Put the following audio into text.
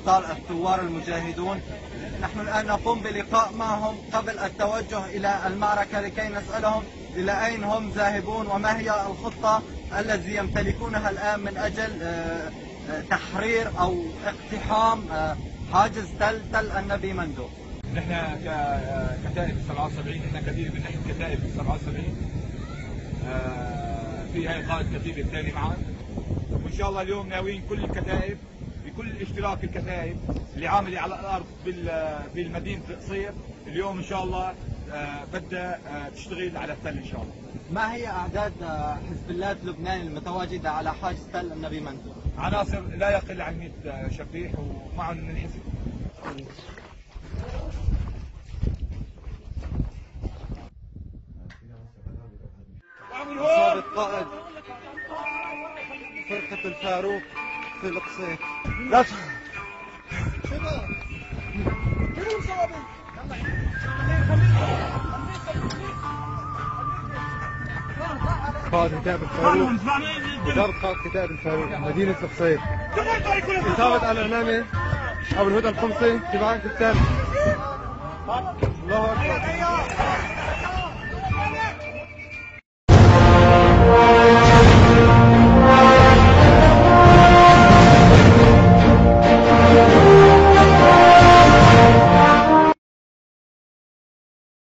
الأبطال الثوار المجاهدون. نحن الآن نقوم بلقاء معهم قبل التوجه إلى المعركة لكي نسألهم إلى أين هم ذاهبون وما هي الخطة التي يمتلكونها الآن من أجل تحرير أو اقتحام حاجز تل النبي مندو. نحن ككتائب 77 نحن كثير من نحن كتائب 77 في هاي قائد كتيبة الثاني معنا، وإن شاء الله اليوم ناويين كل الكتائب بكل اشتراك الكتائب اللي عاملة على الأرض بالمدينة قصير اليوم إن شاء الله بدها تشتغل على التل إن شاء الله. ما هي أعداد حزب لبنان المتواجدة على حاجز تل النبي مندو؟ عناصر لا يقل عن 100 شبيح ومعهم من الحزب. إصابة قائد فرقة الفاروق في القصير. لا قائد كتائب الفاروق، إدارة قائد كتائب الفاروق مدينة القصير. إصابة الإعلامي أبو الهدى القمصي في معركة التل. الله أكبر.